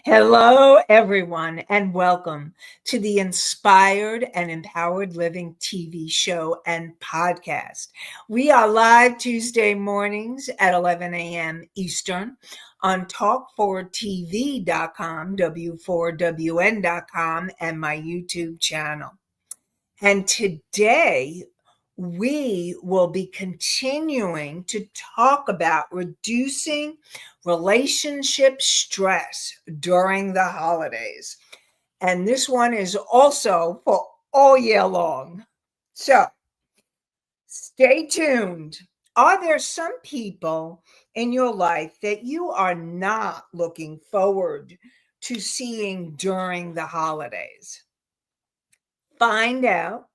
Hello, everyone, and welcome to the Inspired and Empowered Living TV show and podcast. We are live Tuesday mornings at 11 a.m. Eastern on talk4tv.com, w4wn.com, and my YouTube channel. And today we will be continuing to talk about reducing relationship stress during the holidays. And this one is also for all year long. So stay tuned. Are there some people in your life that you are not looking forward to seeing during the holidays? Find out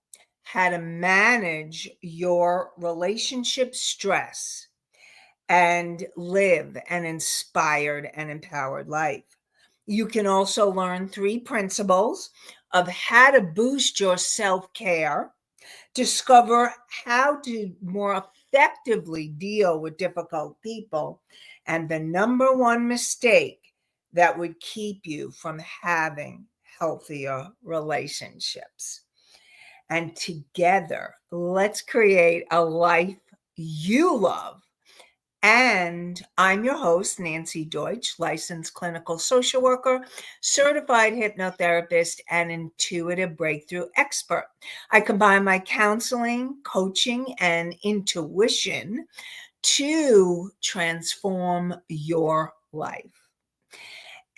how to manage your relationship stress and live an inspired and empowered life. You can also learn 3 principles of how to boost your self care, discover how to more effectively deal with difficult people, and the number one mistake that would keep you from having healthier relationships. And together, let's create a life you love. And I'm your host, Nanci Deutsch, licensed clinical social worker, certified hypnotherapist, and intuitive breakthrough expert. I combine my counseling, coaching, and intuition to transform your life.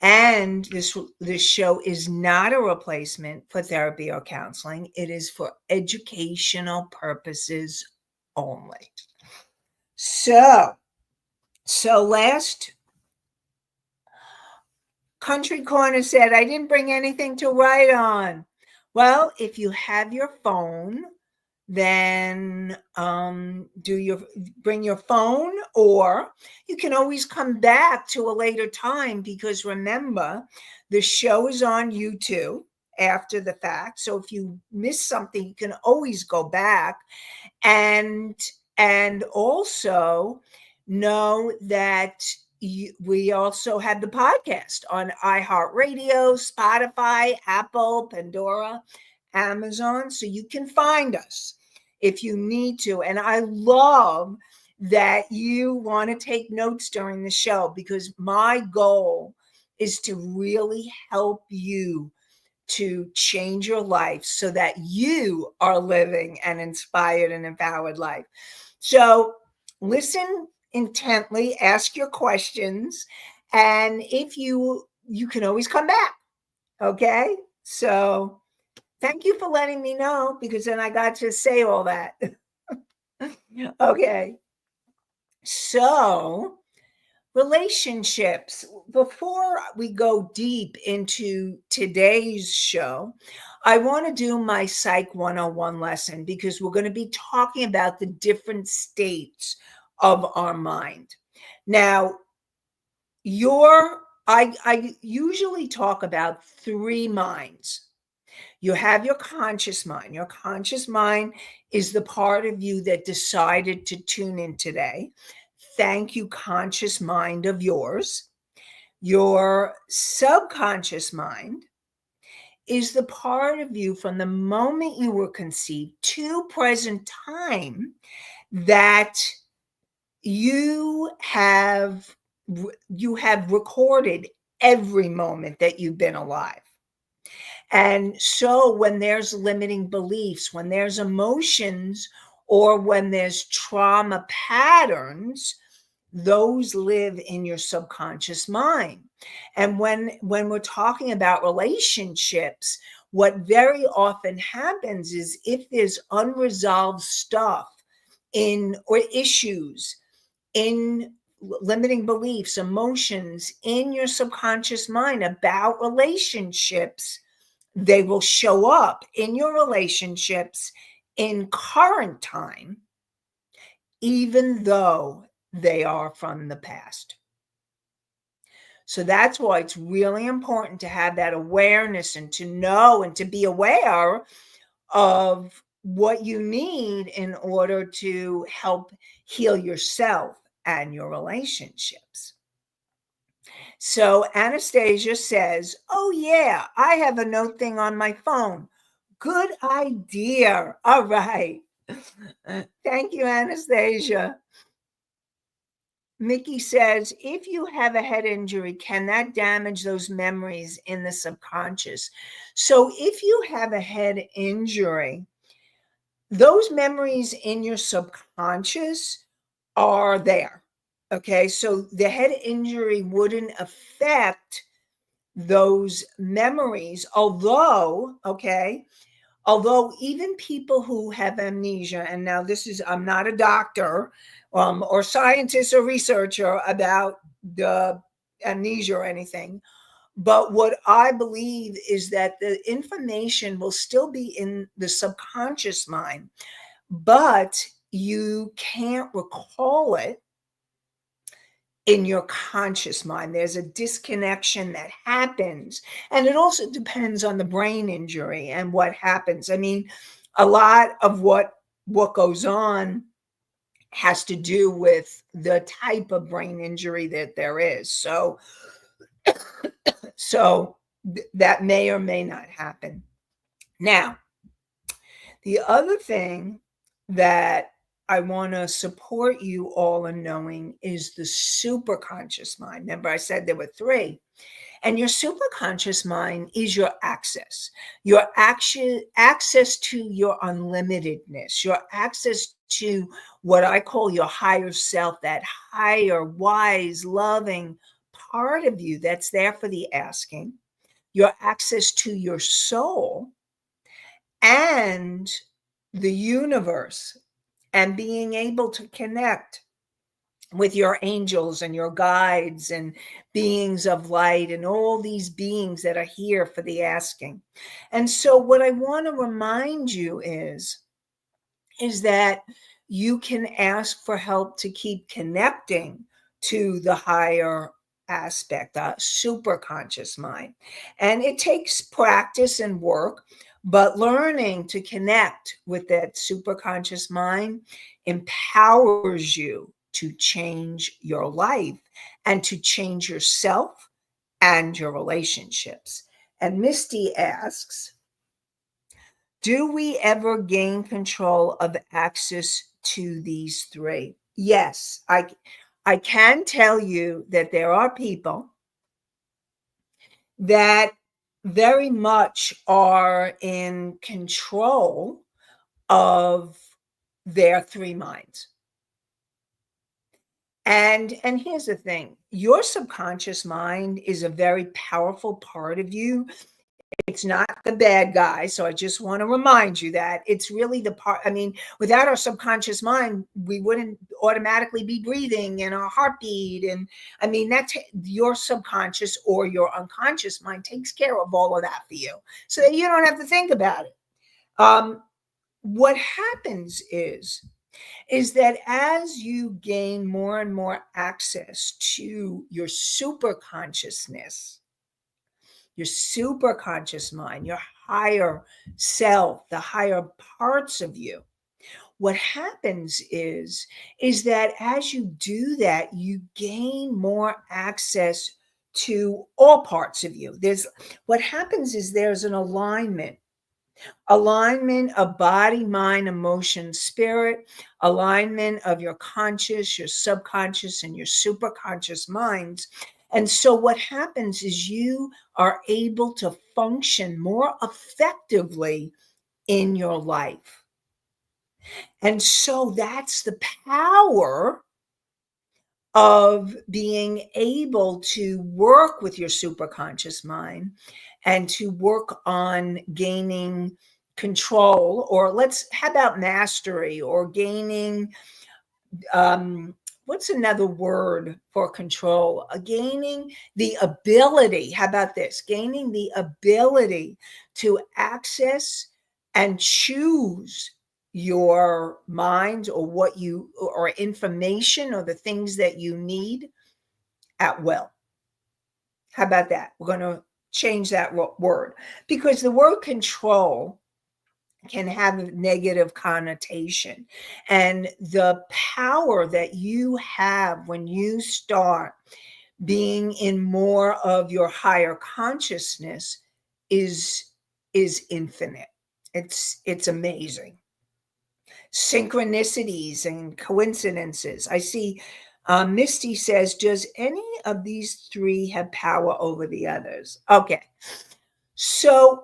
And this show is not a replacement for therapy or counseling. It is for educational purposes only. So last Country Corner said, I didn't bring anything to write on. Well, if you have your phone, then bring your phone, or you can always come back to a later time, because remember, the show is on YouTube after the fact. So if you miss something, you can always go back, and also know that we also have the podcast on iHeartRadio, Spotify, Apple, Pandora, Amazon, so you can find us if you need to. And I love that you want to take notes during the show, because my goal is to really help you to change your life so that you are living an inspired and empowered life. So listen intently, ask your questions, and if you can always come back. Okay? So thank you for letting me know, because then I got to say all that. Okay. So, relationships. Before we go deep into today's show, I want to do my Psych 101 lesson, because we're going to be talking about the different states of our mind. Now, I usually talk about 3 minds. You have your conscious mind. Your conscious mind is the part of you that decided to tune in today. Thank you, conscious mind of yours. Your subconscious mind is the part of you from the moment you were conceived to present time that you have recorded every moment that you've been alive. And so when there's limiting beliefs, when there's emotions, or when there's trauma patterns, those live in your subconscious mind. And when we're talking about relationships, what very often happens is, if there's unresolved stuff or issues in limiting beliefs, emotions in your subconscious mind about relationships, they will show up in your relationships in current time, even though they are from the past. So that's why it's really important to have that awareness, and to know and to be aware of what you need in order to help heal yourself and your relationships. So Anastasia says, "Oh, yeah, I have a note thing on my phone." Good idea. All right. Thank you, Anastasia. Mickey says, if you have a head injury, can that damage those memories in the subconscious? So, if you have a head injury, those memories in your subconscious are there. Okay. So, the head injury wouldn't affect those memories, although even people who have amnesia, and now this is, I'm not a doctor or scientist or researcher about the amnesia or anything, but what I believe is that the information will still be in the subconscious mind, but you can't recall it in your conscious mind. There's a disconnection that happens. And it also depends on the brain injury and what happens. I mean, a lot of what goes on has to do with the type of brain injury that there is. So that may or may not happen. Now, the other thing that I want to support you all in knowing is the superconscious mind. Remember, I said there were three. And your superconscious mind is your access to your unlimitedness, your access to what I call your higher self, that higher, wise, loving part of you that's there for the asking, your access to your soul and the universe, and being able to connect with your angels and your guides and beings of light and all these beings that are here for the asking. And so what I want to remind you is that you can ask for help to keep connecting to the higher aspect, the super conscious mind. And it takes practice and work, but learning to connect with that super conscious mind empowers you to change your life and to change yourself and your relationships. And Misty asks, do we ever gain control of access to these three? Yes, I can tell you that there are people that very much are in control of their three minds. And here's the thing, your subconscious mind is a very powerful part of you. It's not the bad guy. So I just want to remind you that it's really the part. I mean, without our subconscious mind, we wouldn't automatically be breathing and our heartbeat. And I mean, that's your subconscious or your unconscious mind takes care of all of that for you so that you don't have to think about it. What happens is that as you gain more and more access to your super consciousness, your super conscious mind, your higher self, the higher parts of you, what happens is that as you do that, you gain more access to all parts of you. There's what happens is there's an alignment of body, mind, emotion, spirit, alignment of your conscious, your subconscious, and your superconscious minds. And so what happens is you are able to function more effectively in your life. And so that's the power of being able to work with your superconscious mind and to work on gaining control, or how about mastery, or gaining what's another word for control, gaining the ability, how about this, gaining the ability to access and choose your mind, or what you, or information, or the things that you need at will. How about that? We're going to change that word, because the word control can have a negative connotation. And the power that you have when you start being in more of your higher consciousness is infinite. It's amazing. Synchronicities and coincidences. I see Misty says, does any of these three have power over the others? Okay. So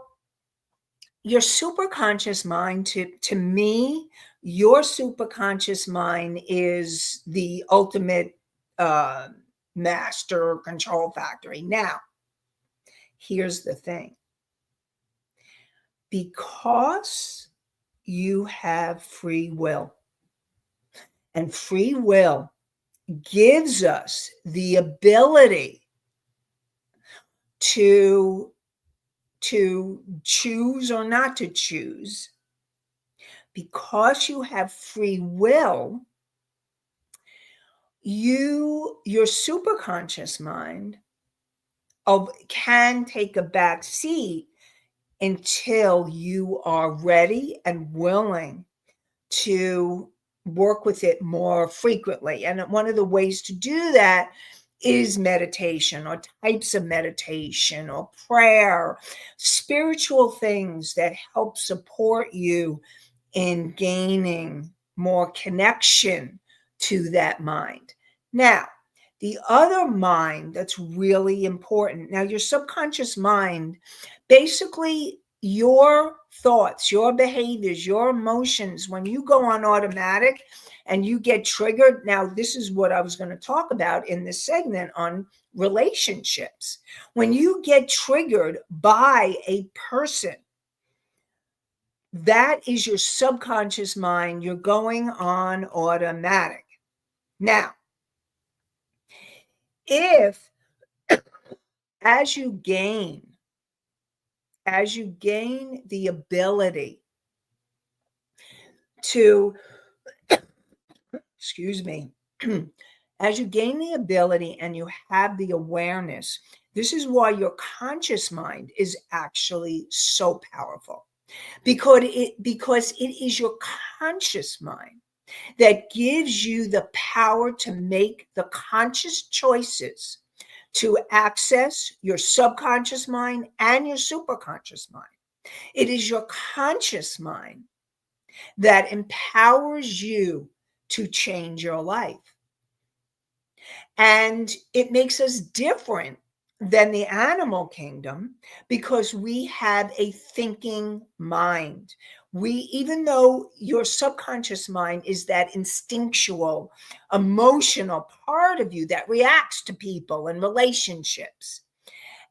your superconscious mind, to me, your superconscious mind is the ultimate uh, master control factory. Now, here's the thing. Because you have free will, and free will gives us the ability to choose or not to choose. Because you have free will, your superconscious mind can take a back seat until you are ready and willing to work with it more frequently. And one of the ways to do that is meditation, or types of meditation, or prayer, spiritual things that help support you in gaining more connection to that mind. Now, the other mind that's really important. Now, your subconscious mind, basically your thoughts, your behaviors, your emotions, when you go on automatic and you get triggered. Now, this is what I was going to talk about in this segment on relationships. When you get triggered by a person, that is your subconscious mind. You're going on automatic. Now, if as you gain the ability to, excuse me, as you gain the ability and you have the awareness, this is why your conscious mind is actually so powerful, because it is your conscious mind that gives you the power to make the conscious choices to access your subconscious mind and your superconscious mind. It is your conscious mind that empowers you to change your life. And it makes us different than the animal kingdom because we have a thinking mind. Even though your subconscious mind is that instinctual, emotional part of you that reacts to people and relationships,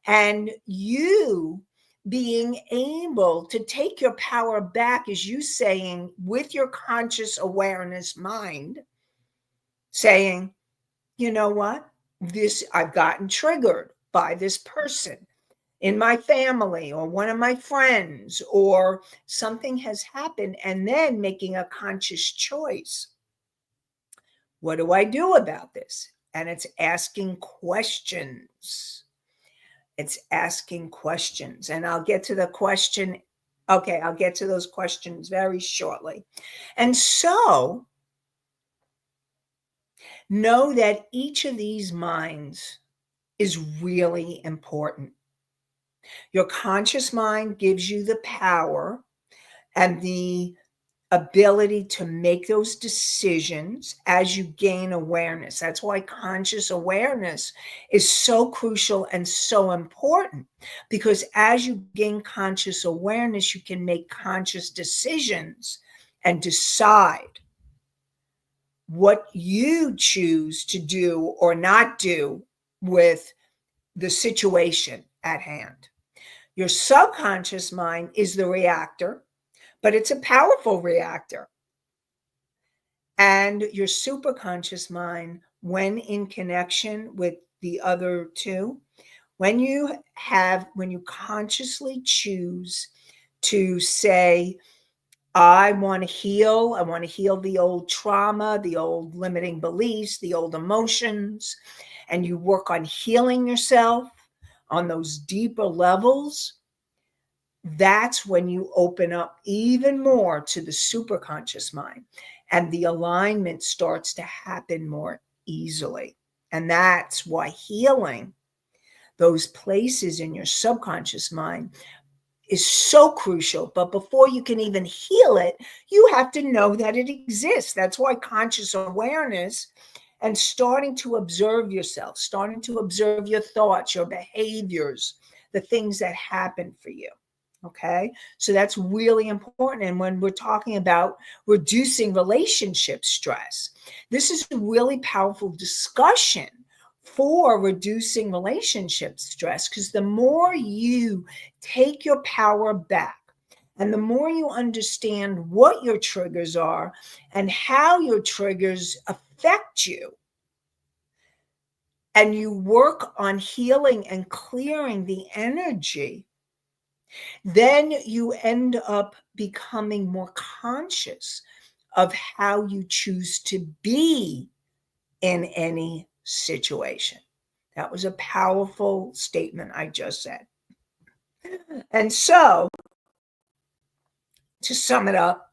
and you being able to take your power back, as you saying, with your conscious awareness mind, saying, you know what? I've gotten triggered by this person in my family or one of my friends, or something has happened, and then making a conscious choice. What do I do about this? And it's asking questions. It's asking questions. And I'll get to the question. Okay, I'll get to those questions very shortly. And so, know that each of these minds is really important. Your conscious mind gives you the power and the ability to make those decisions as you gain awareness. That's why conscious awareness is so crucial and so important, because as you gain conscious awareness, you can make conscious decisions and decide what you choose to do or not do with the situation at hand. Your subconscious mind is the reactor, but it's a powerful reactor. And your superconscious mind, when in connection with the other two, when you consciously choose to say, I want to heal the old trauma, the old limiting beliefs, the old emotions, and you work on healing yourself on those deeper levels, that's when you open up even more to the superconscious mind, and the alignment starts to happen more easily. And that's why healing those places in your subconscious mind is so crucial. But before you can even heal it, you have to know that it exists. That's why conscious awareness and starting to observe yourself, starting to observe your thoughts, your behaviors, the things that happen for you. Okay. So that's really important. And when we're talking about reducing relationship stress, this is a really powerful discussion for reducing relationship stress, because the more you take your power back and the more you understand what your triggers are and how your triggers affect you, and you work on healing and clearing the energy, then you end up becoming more conscious of how you choose to be in any situation. That was a powerful statement I just said. And so, to sum it up,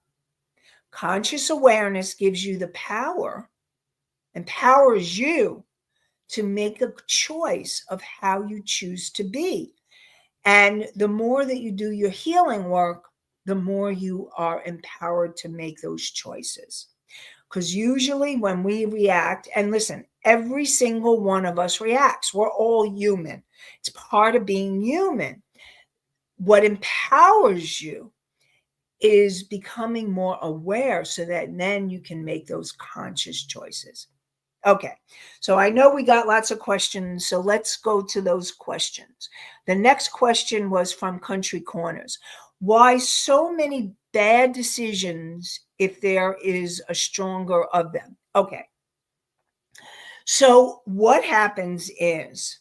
conscious awareness gives you the power, empowers you to make a choice of how you choose to be. And the more that you do your healing work, the more you are empowered to make those choices. Because usually when we react, and listen, every single one of us reacts. We're all human. It's part of being human. What empowers you is becoming more aware so that then you can make those conscious choices. Okay, so I know we got lots of questions, so let's go to those questions. The next question was from Country Corners. Why so many bad decisions if there is a stronger of them? Okay, so what happens is,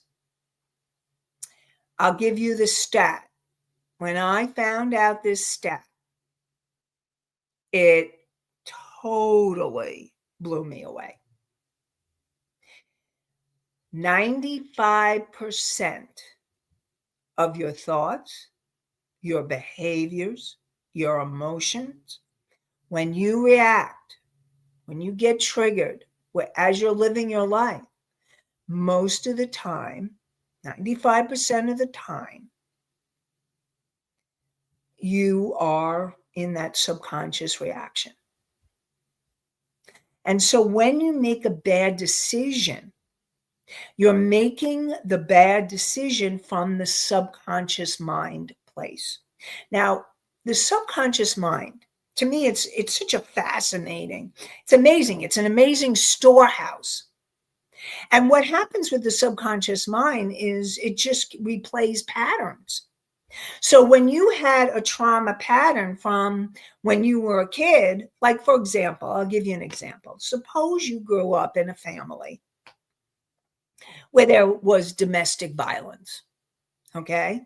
I'll give you the stat. When I found out this stat, it totally blew me away. 95% of your thoughts, your behaviors, your emotions, when you react, when you get triggered, as you're living your life, most of the time, 95% of the time, you are in that subconscious reaction. And so when you make a bad decision, you're making the bad decision from the subconscious mind place. Now, the subconscious mind, to me, it's such a fascinating, it's amazing. It's an amazing storehouse. And what happens with the subconscious mind is it just replays patterns. So when you had a trauma pattern from when you were a kid, like for example, I'll give you an example. Suppose you grew up in a family where there was domestic violence, okay?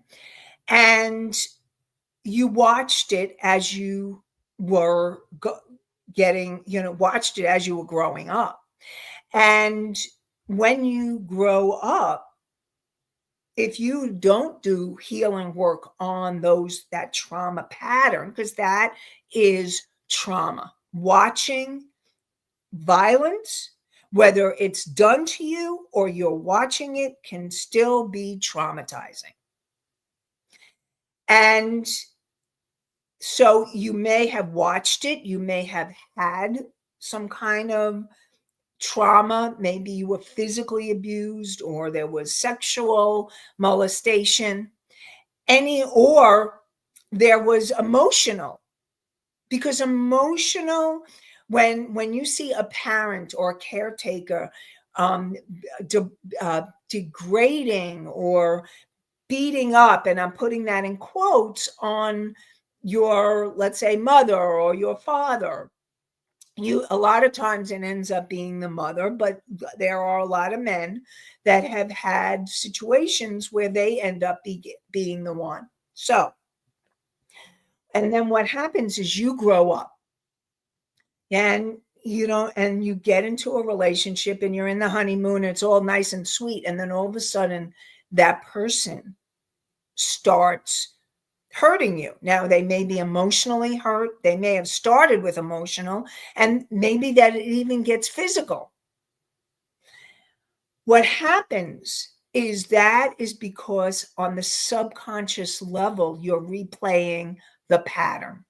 And you watched it as you were watched it as you were growing up. And when you grow up, if you don't do healing work on that trauma pattern, because that is trauma, watching violence, whether it's done to you or you're watching it, can still be traumatizing. And so you may have watched it, you may have had some kind of trauma. Maybe you were physically abused or there was sexual molestation, or there was emotional. Because emotional, when you see a parent or a caretaker degrading or beating up, and I'm putting that in quotes, on your, let's say, mother or your father, a lot of times it ends up being the mother, but there are a lot of men that have had situations where they end up being the one. So, and then what happens is you grow up and and you get into a relationship and you're in the honeymoon, it's all nice and sweet, and then all of a sudden that person starts hurting you. Now, they may be emotionally hurt. They may have started with emotional, and maybe that it even gets physical. What happens is that is because on the subconscious level, you're replaying the pattern.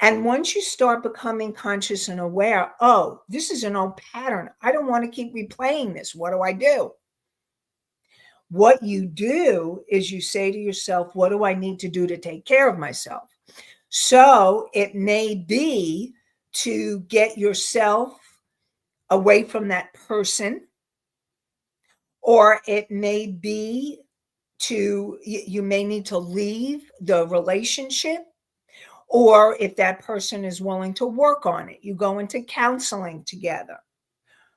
And once you start becoming conscious and aware, oh, this is an old pattern. I don't want to keep replaying this. What do I do? What you do is you say to yourself, what do I need to do to take care of myself? So it may be to get yourself away from that person, or it may be you may need to leave the relationship, or if that person is willing to work on it, you go into counseling together,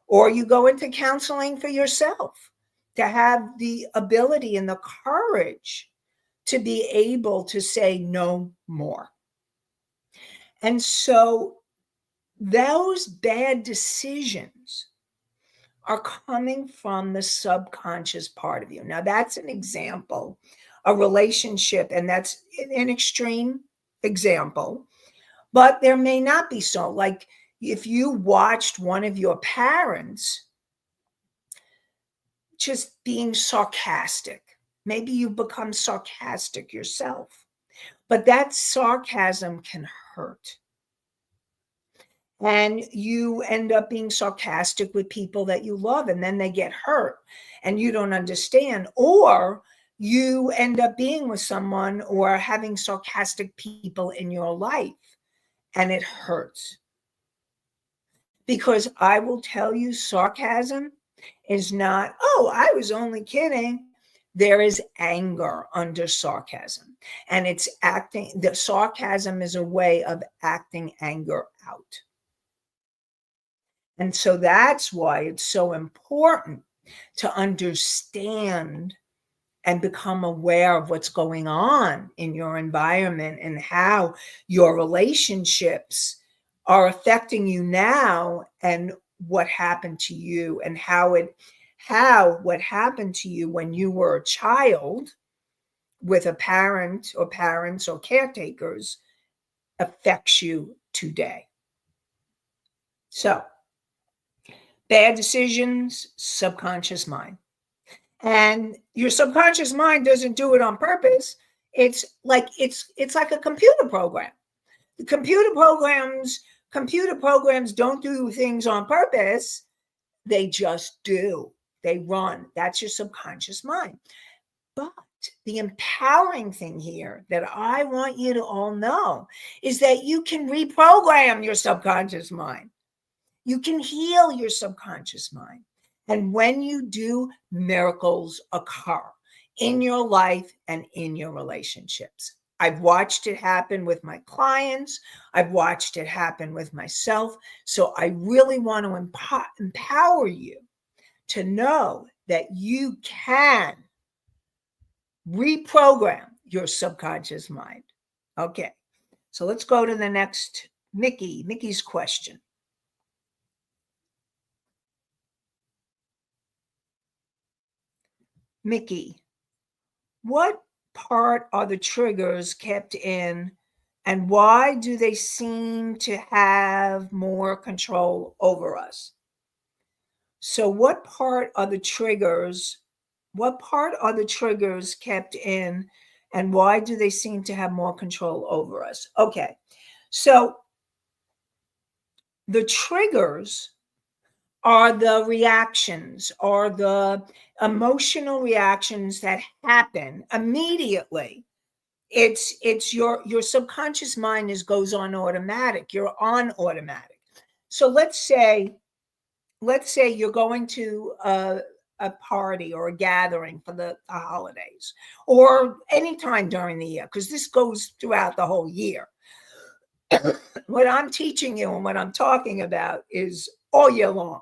or you go into counseling for yourself to have the ability and the courage to be able to say no more. And so those bad decisions are coming from the subconscious part of you. Now, that's an example, a relationship, and that's an extreme example, but there may not be so. Like if you watched one of your parents just being sarcastic, maybe you become sarcastic yourself, but that sarcasm can hurt. And you end up being sarcastic with people that you love, and then they get hurt and you don't understand, or you end up being with someone or having sarcastic people in your life and it hurts. Because I will tell you, sarcasm is not, oh, I was only kidding. There is anger under sarcasm, and the sarcasm is a way of acting anger out. And so that's why it's so important to understand and become aware of what's going on in your environment and how your relationships are affecting you now, and what happened to you, and how what happened to you when you were a child with a parent or parents or caretakers affects you today. So bad decisions, subconscious mind. And your subconscious mind doesn't do it on purpose. It's like a computer program. The computer programs don't do things on purpose. They just do. They run. That's your subconscious mind. But the empowering thing here that I want you to all know is that you can reprogram your subconscious mind. You can heal your subconscious mind. And when you do, miracles occur in your life and in your relationships. I've watched it happen with my clients. I've watched it happen with myself. So I really want to empower you to know that you can reprogram your subconscious mind. Okay, so let's go to the next Mickey's question. Mickey, what part are the triggers kept in, and why do they seem to have more control over us? So what part are the triggers? What part are the triggers kept in, and why do they seem to have more control over us? Okay. So the triggers are the reactions, are the emotional reactions that happen immediately. It's your subconscious mind goes on automatic. You're on automatic. So let's say you're going to a party or a gathering for the holidays, or any time during the year, because this goes throughout the whole year. What I'm teaching you and what I'm talking about is all year long.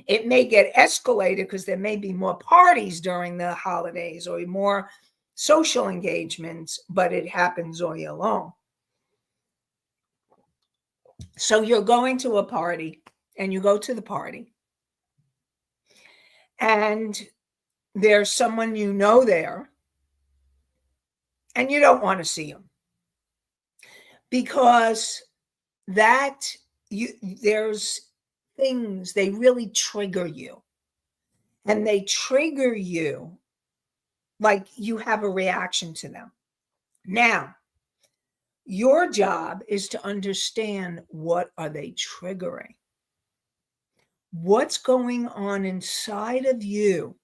It may get escalated because there may be more parties during the holidays or more social engagements, but it happens all year long. So you're going to a party, and you go to the party, and there's someone you know there, and you don't want to see them because that there's things, they really trigger you. And they trigger you like you have a reaction to them. Now, your job is to understand, what are they triggering? What's going on inside of you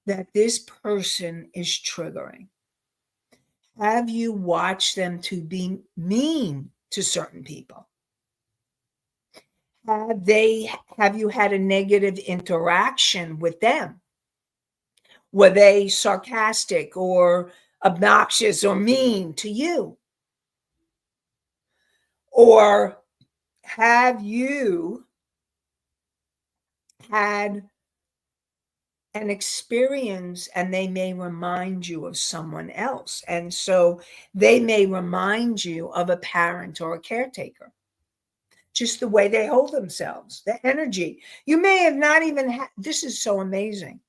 that this person is triggering? Have you watched them to be mean to certain people? Have you had a negative interaction with them? Were they sarcastic or obnoxious or mean to you? Or have you had an experience and they may remind you of someone else? And so they may remind you of a parent or a caretaker, just the way they hold themselves, the energy. You may have not even had, this is so amazing,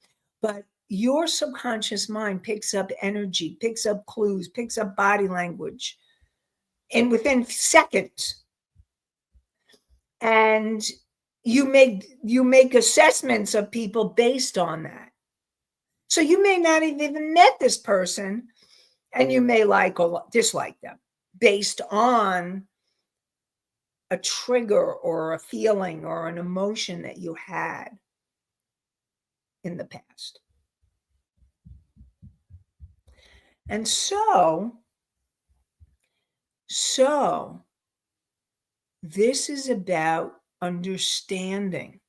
but your subconscious mind picks up energy, picks up clues, picks up body language, and within seconds. And you make assessments of people based on that. So you may not have even met this person, and you may like or dislike them based on a trigger or a feeling or an emotion that you had in the past. And so this is about understanding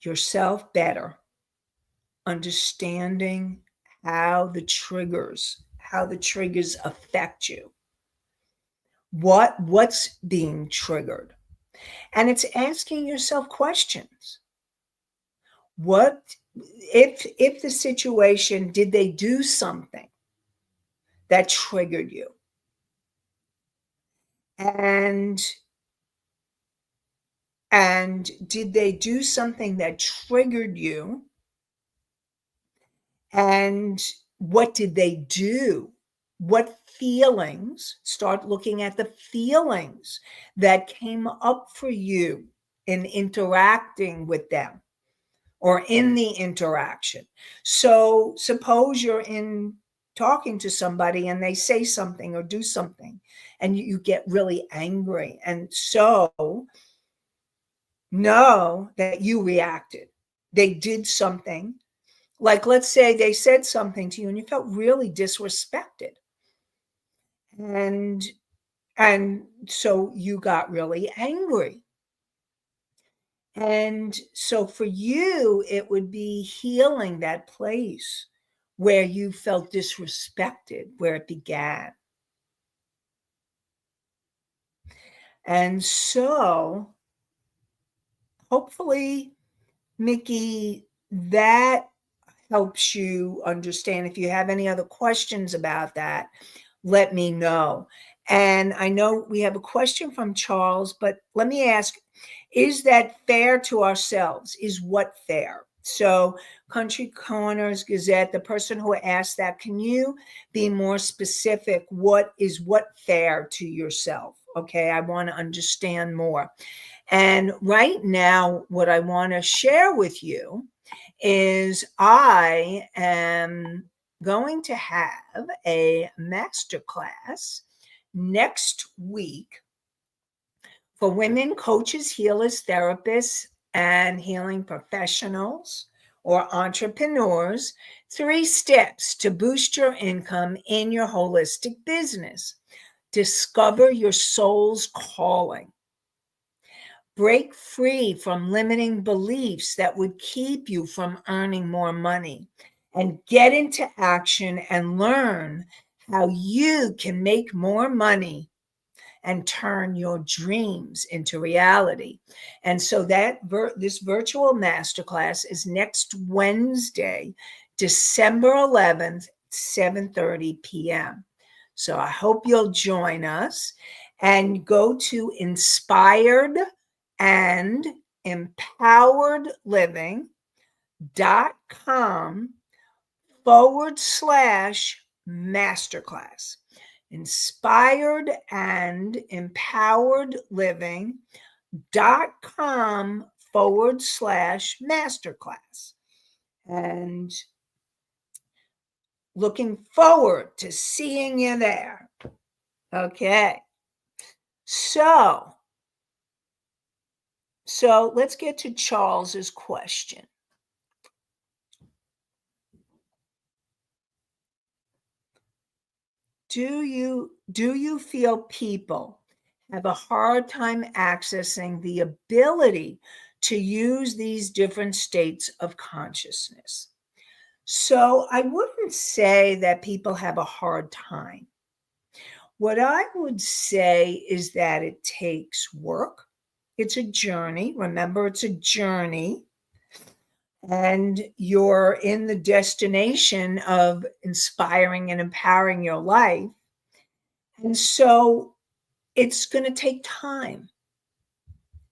yourself better, understanding how the triggers affect you. What's being triggered? And it's asking yourself questions. What if the situation, did they do something that triggered you? And did they do something that triggered you? And what did they do? What feelings? Start looking at the feelings that came up for you in interacting with them or in the interaction. So suppose you're in talking to somebody and they say something or do something and you get really angry. And so know that you reacted. They did something. Like, let's say they said something to you and you felt really disrespected. And so you got really angry. And so for you, it would be healing that place where you felt disrespected, where it began. And so hopefully, Mickey, that helps you understand. If you have any other questions about that, let me know. And I know we have a question from Charles, but let me ask, is that fair to ourselves? Is what fair? So Country Corners Gazette, the person who asked that, can you be more specific? What fair to yourself? Okay, I want to understand more. And right now, what I want to share with you is I am going to have a masterclass next week for women coaches, healers, therapists, and healing professionals or entrepreneurs. 3 steps to boost your income in your holistic business. Discover your soul's calling. Break free from limiting beliefs that would keep you from earning more money, and get into action and learn how you can make more money and turn your dreams into reality. And so that this virtual masterclass is next Wednesday, December 11th, 7:30 p.m. So I hope you'll join us, and go to inspired and empoweredliving.com/masterclass. Inspired and empowered living.com/masterclass. And looking forward to seeing you there. Okay. So let's get to Charles's question. Do you feel people have a hard time accessing the ability to use these different states of consciousness? So I wouldn't say that people have a hard time. What I would say is that it takes work. It's a journey. Remember, it's a journey. And you're in the destination of inspiring and empowering your life. And so it's going to take time.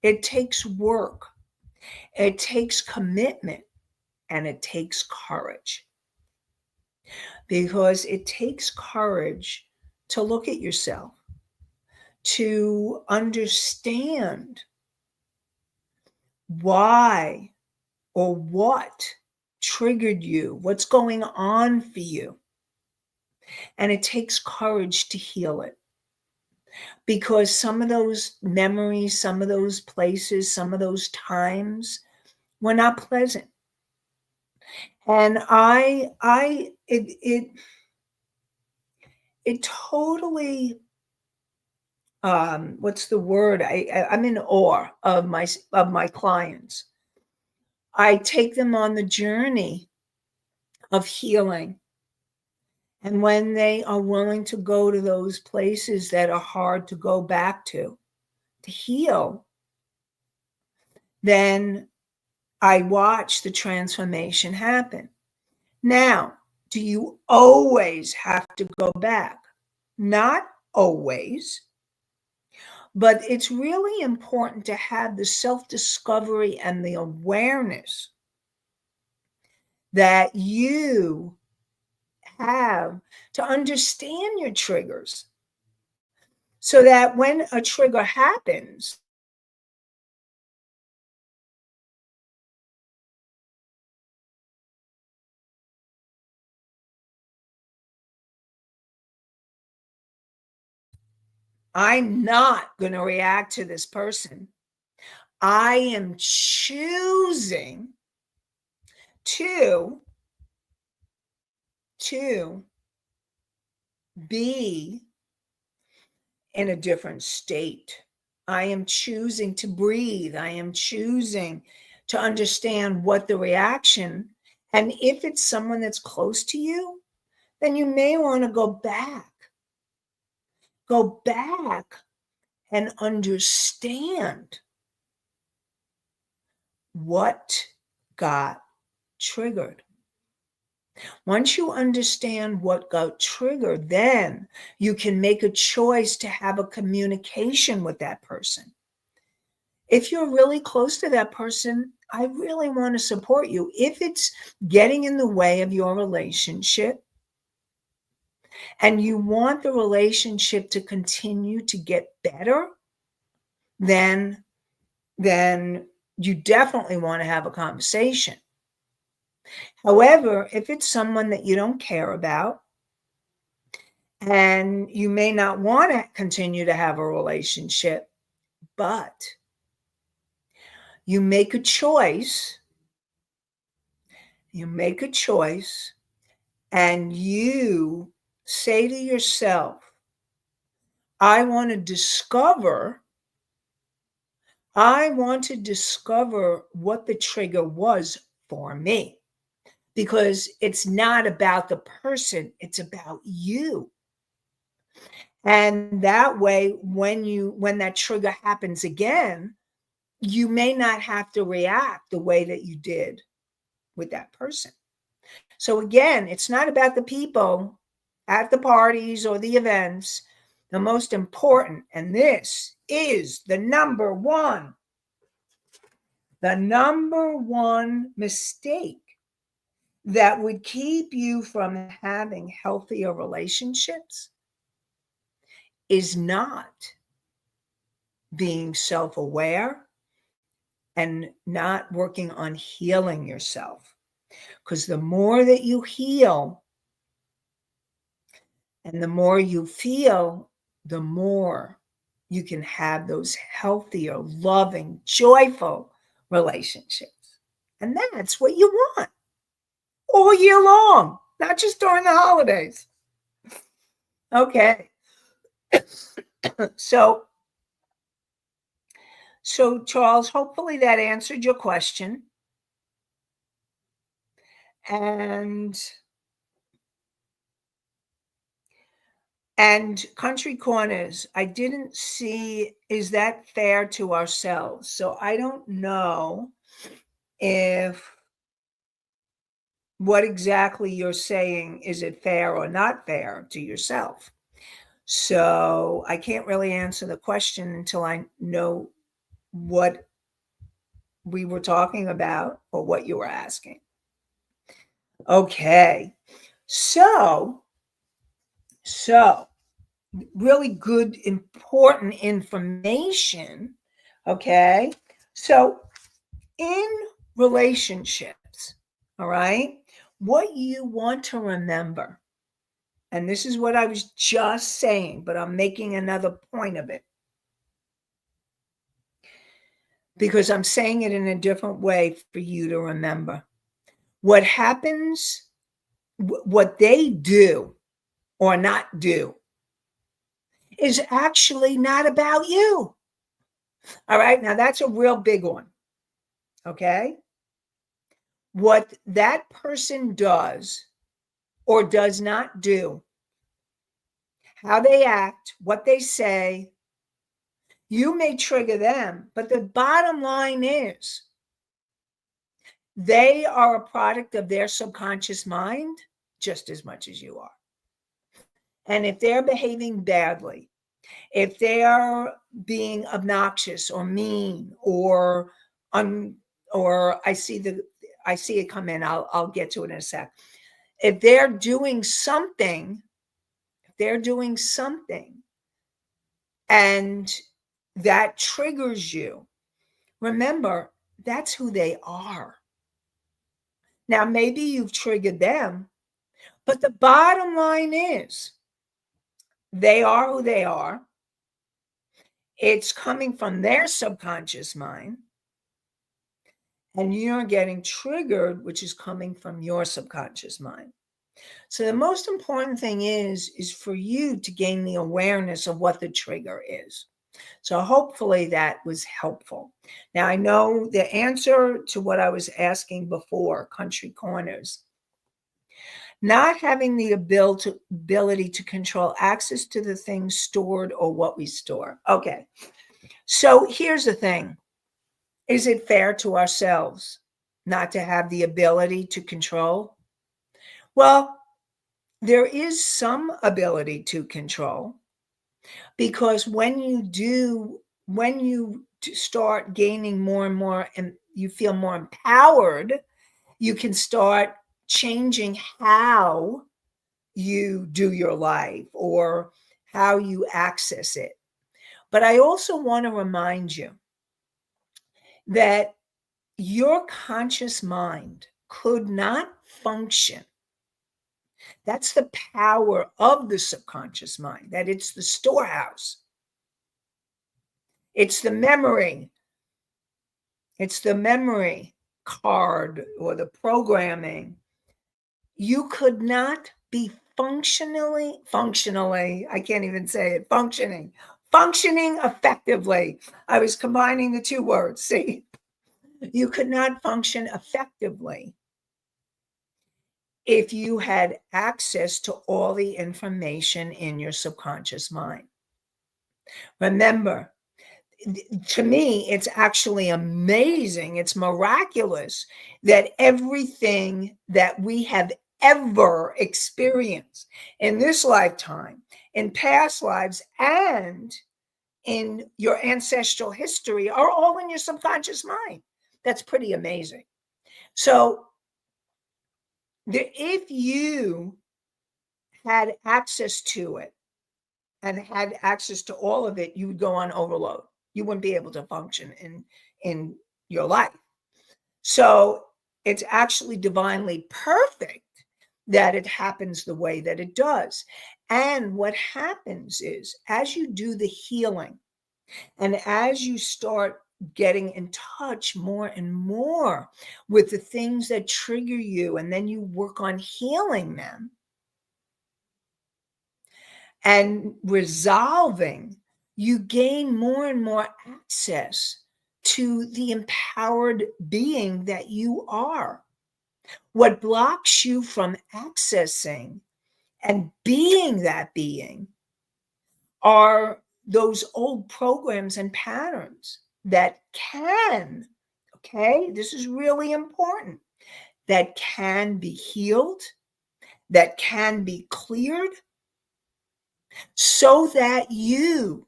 It takes work. It takes commitment, and it takes courage. Because it takes courage to look at yourself, to understand why or what triggered you, what's going on for you. And it takes courage to heal it. Because some of those memories, some of those places, some of those times were not pleasant. And it totally, what's the word? I'm in awe of my clients. I take them on the journey of healing. And when they are willing to go to those places that are hard to go back to heal, then I watch the transformation happen. Now, do you always have to go back? Not always. But it's really important to have the self-discovery and the awareness that you have to understand your triggers so that when a trigger happens, I'm not going to react to this person. I am choosing to be in a different state. I am choosing to breathe. I am choosing to understand what the reaction, and if it's someone that's close to you, then you may want to go back and understand what got triggered. Once you understand what got triggered, then you can make a choice to have a communication with that person. If you're really close to that person, I really want to support you. If it's getting in the way of your relationship and you want the relationship to continue to get better, then you definitely want to have a conversation. However, if it's someone that you don't care about, and you may not want to continue to have a relationship, but you make a choice, and you say to yourself, I want to discover what the trigger was for me. Because it's not about the person, it's about you. And that way, when that trigger happens again, you may not have to react the way that you did with that person. So again, it's not about the people at the parties or the events. The most important, and this is the number one mistake that would keep you from having healthier relationships, is not being self-aware and not working on healing yourself. Because the more that you heal and the more you feel, the more you can have those healthier, loving, joyful relationships. And that's what you want all year long, not just during the holidays. Okay. So, Charles, hopefully that answered your question. And Country Corners, I didn't see, is that fair to ourselves? So I don't know if what exactly you're saying, is it fair or not fair to yourself? So I can't really answer the question until I know what we were talking about or what you were asking. Okay. So really good, important information. Okay. So in relationships, all right, what you want to remember, and this is what I was just saying, but I'm making another point of it because I'm saying it in a different way for you to remember. What happens, what they do or not do, is actually not about you. All right. Now, that's a real big one. Okay. What that person does or does not do, how they act, what they say, you may trigger them. But the bottom line is they are a product of their subconscious mind just as much as you are. And if they're behaving badly, if they are being obnoxious or mean or I see it come in, I'll get to it in a sec. If they're doing something, and that triggers you, remember that's who they are. Now maybe you've triggered them, but the bottom line is they are who they are. It's coming from their subconscious mind. And you're getting triggered, which is coming from your subconscious mind. So the most important thing is for you to gain the awareness of what the trigger is. So hopefully that was helpful. Now I know the answer to what I was asking before, Country Corners. Not having the ability to control access to the things stored or what we store. Okay. So here's the thing. Is it fair to ourselves not to have the ability to control? Well, there is some ability to control because when you start gaining more and more and you feel more empowered, you can start changing how you do your life or how you access it. But I also want to remind you that your conscious mind could not function. That's the power of the subconscious mind, that it's the storehouse. It's the memory. It's the memory card or the programming. You could not be functioning, I can't even say it, functioning effectively. I was combining the two words. See, you could not function effectively if you had access to all the information in your subconscious mind. Remember, to me, it's actually amazing. It's miraculous that everything that we have ever experienced in this lifetime, in past lives, and in your ancestral history are all in your subconscious mind. That's pretty amazing. So, if you had access to it and had access to all of it, you would go on overload. You wouldn't be able to function in your life. So it's actually divinely perfect that it happens the way that it does. And what happens is, as you do the healing and as you start getting in touch more and more with the things that trigger you, and then you work on healing them and resolving, you gain more and more access to the empowered being that you are. What blocks you from accessing and being that being are those old programs and patterns that can, okay, this is really important, that can be healed, that can be cleared, so that you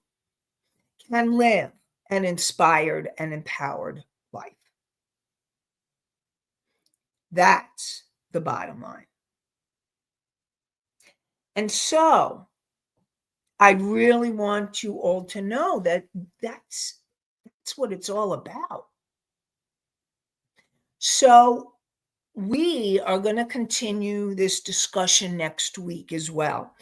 can live an inspired and empowered life. That's the bottom line. And so I really want you all to know that that's what it's all about. So we are going to continue this discussion next week as well.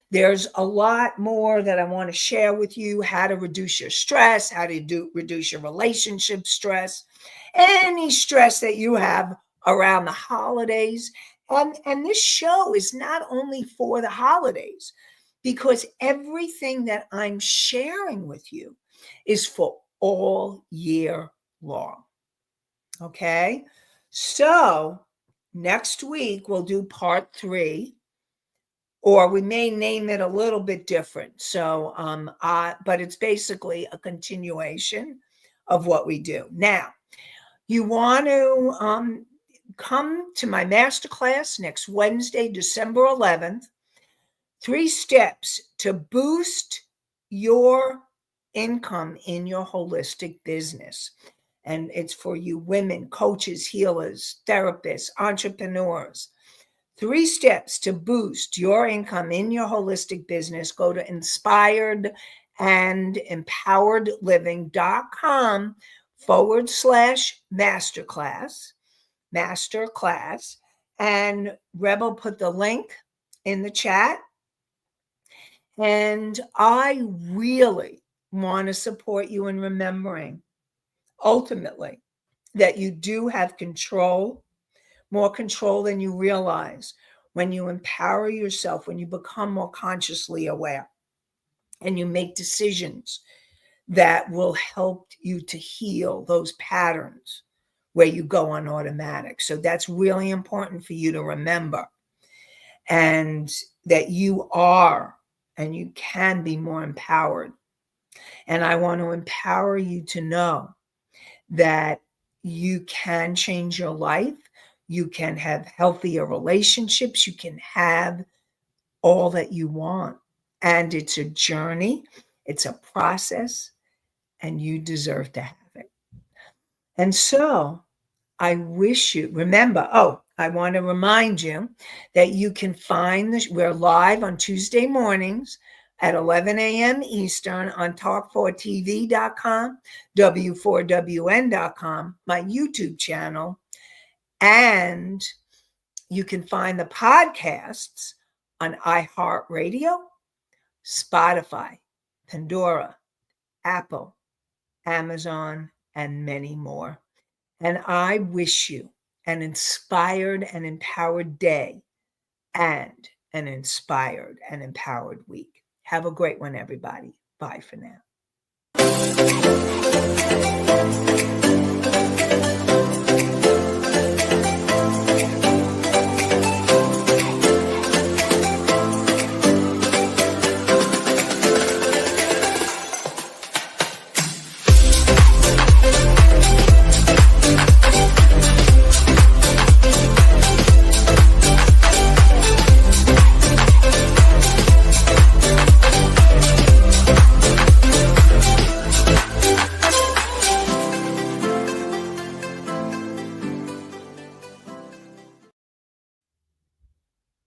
There's a lot more that I want to share with you: how to reduce your stress, how to reduce your relationship stress, any stress that you have around the holidays. And this show is not only for the holidays, because everything that I'm sharing with you is for all year long. Okay? So next week we'll do part 3, or we may name it a little bit different. So, but it's basically a continuation of what we do. Now, you want to come to my masterclass next Wednesday, December 11th. 3 steps to boost your income in your holistic business. And it's for you women, coaches, healers, therapists, entrepreneurs. 3 steps to boost your income in your holistic business. Go to inspiredandempoweredliving.com/masterclass. And Rebel put the link in the chat. And I really want to support you in remembering, ultimately, that you do have control, more control than you realize, when you empower yourself, when you become more consciously aware, and you make decisions that will help you to heal those patterns where you go on automatic. So that's really important for you to remember, and that you are and you can be more empowered. And I want to empower you to know that you can change your life. You can have healthier relationships. You can have all that you want. And it's a journey, it's a process, and you deserve to have it. And so I wish you, remember, I want to remind you that you can find we're live on Tuesday mornings at 11 a.m. Eastern on talk4tv.com, w4wn.com, my YouTube channel. And you can find the podcasts on iHeartRadio, Spotify, Pandora, Apple, Amazon, and many more. And I wish you an inspired and empowered day and an inspired and empowered week. Have a great one, everybody. Bye for now.